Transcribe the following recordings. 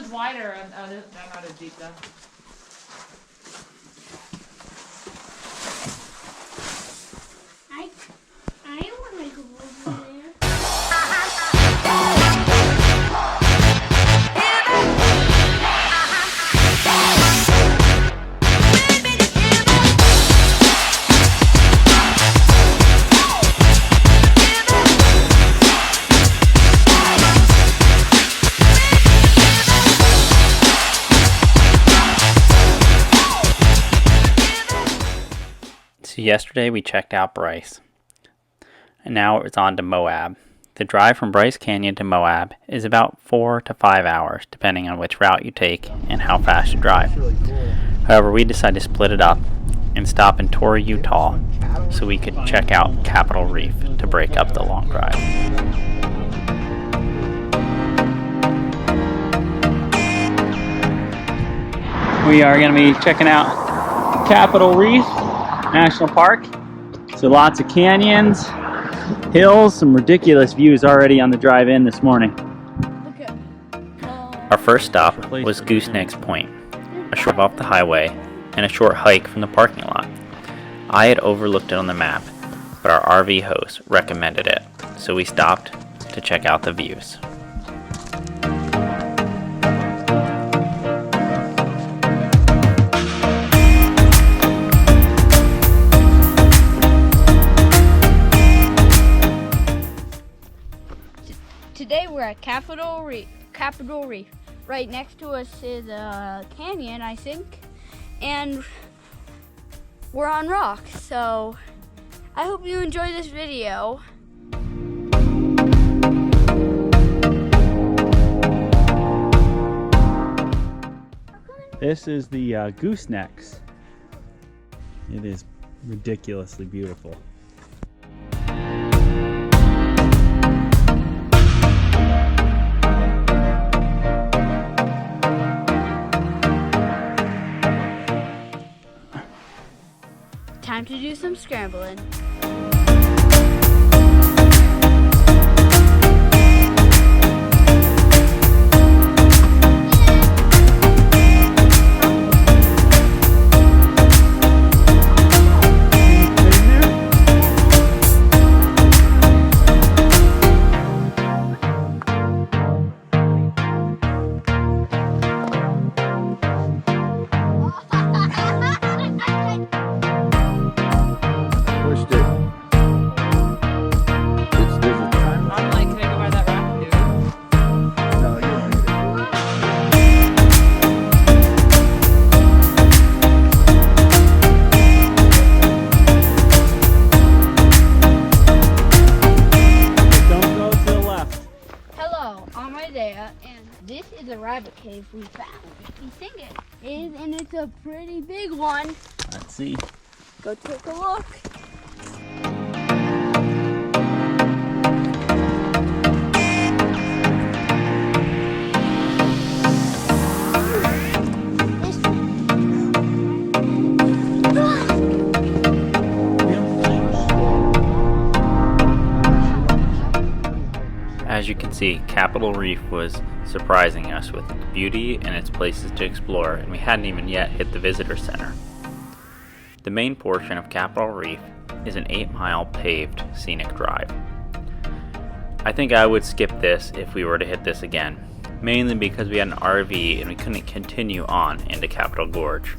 one's wider. They're not as deep though. I want to go over there. So yesterday we checked out Bryce, and now it's on to Moab. The drive from Bryce Canyon to Moab is about 4 to 5 hours, depending on which route you take and how fast you drive. However, we decided to split it up and stop in Torrey, Utah, so we could check out Capital Reef to break up the long drive. We are going to be checking out Capital Reef National Park. So lots of canyons, hills, some ridiculous views already on the drive in this morning. Our first stop was Goosenecks Point, a short off the highway and a short hike from the parking lot. I had overlooked it on the map, but our RV host recommended it, so we stopped to check out the views. Today we're at Capital Reef. Right next to us is a canyon, I think, and we're on rocks. So I hope you enjoy this video. This is the Goosenecks. It is ridiculously beautiful. Time to do some scrambling. This is a rabbit cave we found. We think it is, and it's a pretty big one. Let's see. Go take a look. As you can see, Capital Reef was surprising us with its beauty and its places to explore, and we hadn't even yet hit the visitor center. The main portion of Capital Reef is an 8-mile paved scenic drive. I think I would skip this if we were to hit this again, mainly because we had an RV and we couldn't continue on into Capital Gorge.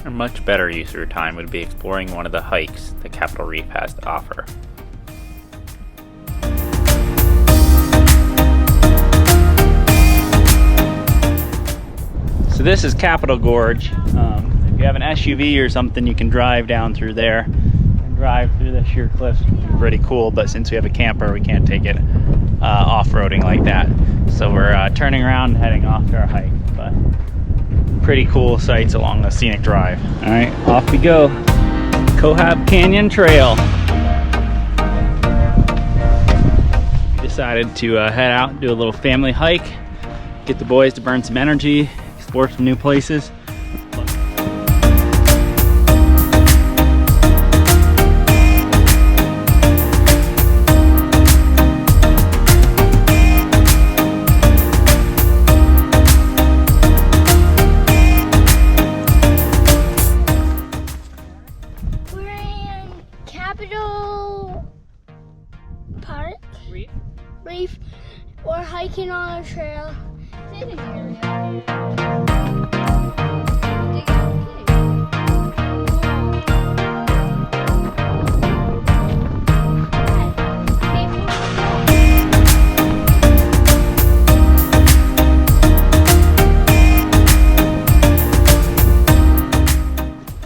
A much better use of your time would be exploring one of the hikes that Capital Reef has to offer. So this is Capital Gorge. If you have an SUV or something, you can drive down through there and drive through the sheer cliffs. Pretty cool, but since we have a camper, we can't take it off-roading like that. So we're turning around and heading off to our hike. But pretty cool sights along the scenic drive. All right, off we go. Cohab Canyon Trail. Decided to head out and do a little family hike, get the boys to burn some energy, explore some new places. Trail scenic area. Dig out a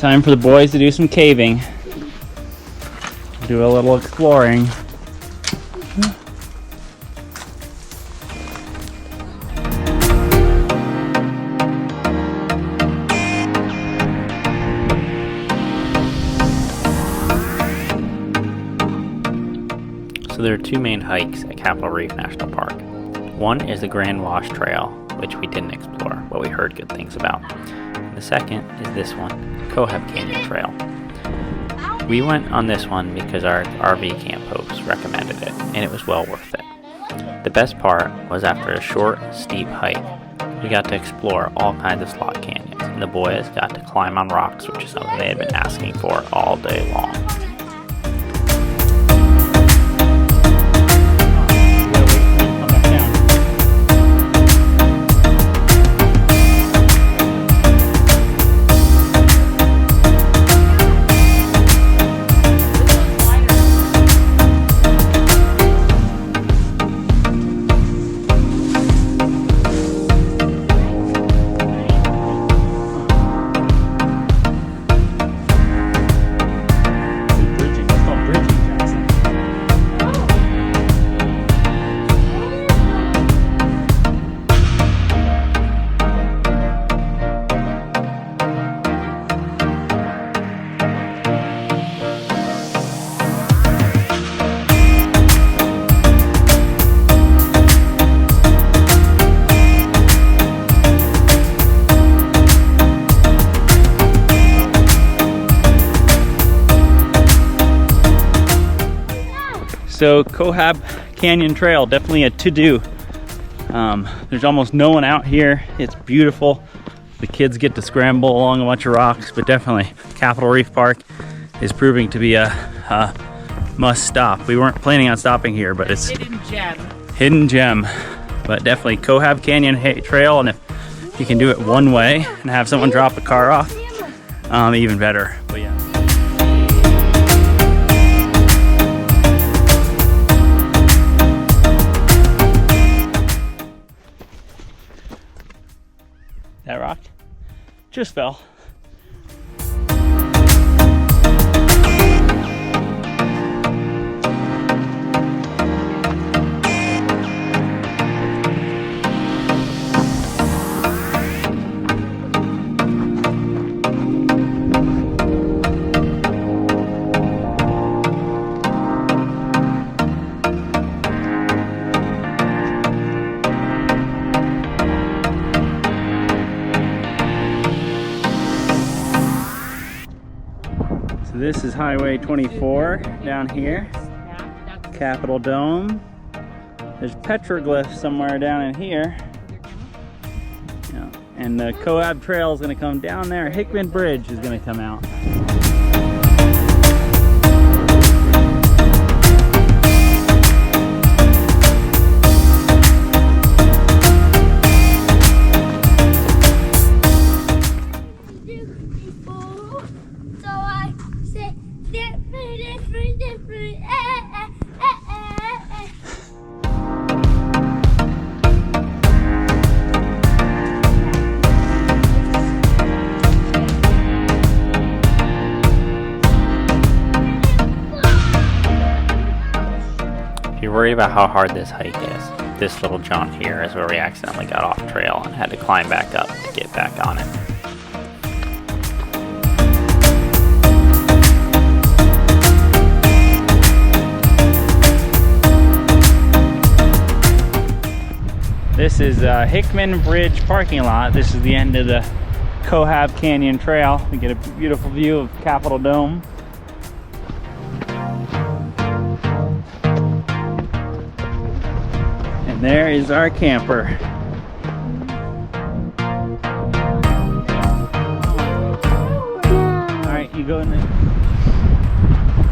Time for the boys to do some caving. Do a little exploring. So there are two main hikes at Capital Reef National Park. One is the Grand Wash Trail, which we didn't explore, but we heard good things about. And the second is this one, Cohab Canyon Trail. We went on this one because our RV camp host recommended it, and it was well worth it. The best part was after a short, steep hike, we got to explore all kinds of slot canyons, and the boys got to climb on rocks, which is something they had been asking for all day long. So Cohab Canyon Trail, definitely a to-do. There's almost no one out here. It's beautiful. The kids get to scramble along a bunch of rocks, but definitely Capital Reef Park is proving to be a must stop. We weren't planning on stopping here, but it's hidden gem. But definitely Cohab Canyon Trail, and if you can do it one way and have someone drop a car off, even better. But yeah. That rock just fell. This is Highway 24 down here, Capitol Dome. There's petroglyphs somewhere down in here. Yeah. And the Cohab Trail is going to come down there. Hickman Bridge is going to come out. If you're worried about how hard this hike is, this little jaunt here is where we accidentally got off trail and had to climb back up to get back on it. This is Hickman Bridge parking lot. This is the end of the Cohab Canyon Trail. We get a beautiful view of Capitol Dome. And there is our camper. All right, you go in there.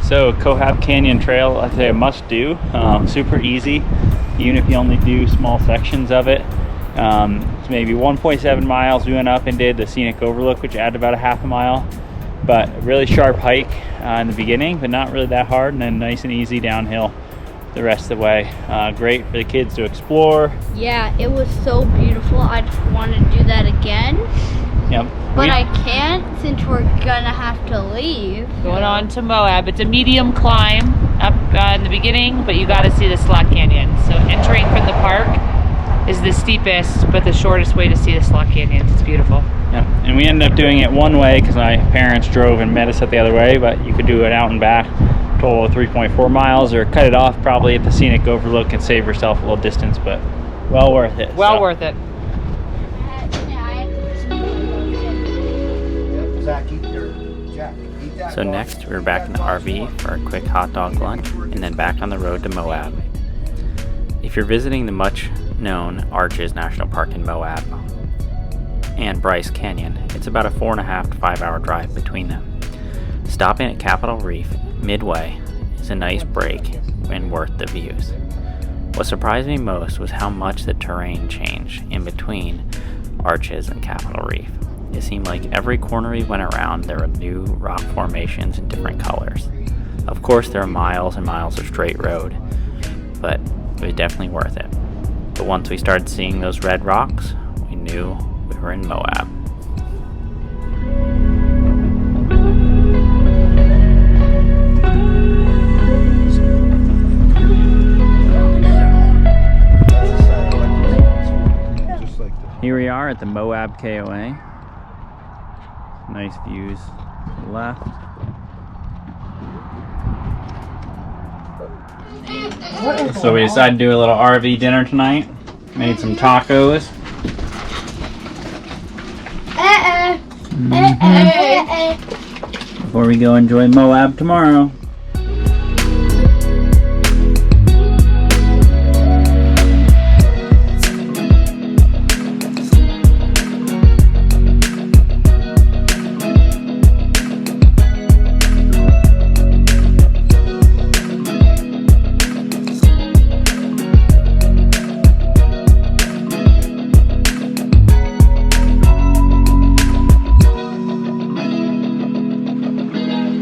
So Cohab Canyon Trail, I'd say a must do. Super easy. even if you only do small sections of it. It's maybe 1.7 miles. We went up and did the scenic overlook, which added about a half a mile. But a really sharp hike in the beginning, but not really that hard, and then nice and easy downhill the rest of the way. Great for the kids to explore. Yeah, it was so beautiful. I just want to do that again. Yep. But I can't since we're gonna have to leave. Going on to Moab. It's a medium climb up in the beginning, but you got to see the Slot Canyon. So entering from the park is the steepest, but the shortest way to see the Slot Canyons. It's beautiful. Yep. And we ended up doing it one way because my parents drove and met us at the other way, but you could do it out and back, total of 3.4 miles, or cut it off probably at the scenic overlook and save yourself a little distance, but well worth it. Well worth it. So next, we were back in the RV for a quick hot dog lunch, and then back on the road to Moab. If you're visiting the much-known Arches National Park in Moab and Bryce Canyon, it's about a 4.5 to 5 hour drive between them. Stopping at Capital Reef midway is a nice break and worth the views. What surprised me most was how much the terrain changed in between Arches and Capital Reef. It seemed like every corner we went around there were new rock formations in different colors. Of course there are miles and miles of straight road, but it was definitely worth it. But once we started seeing those red rocks, we knew we were in Moab. Here we are at the Moab KOA. Nice views to the left. So we decided to do a little RV dinner tonight. Made some tacos. Before we go enjoy Moab tomorrow.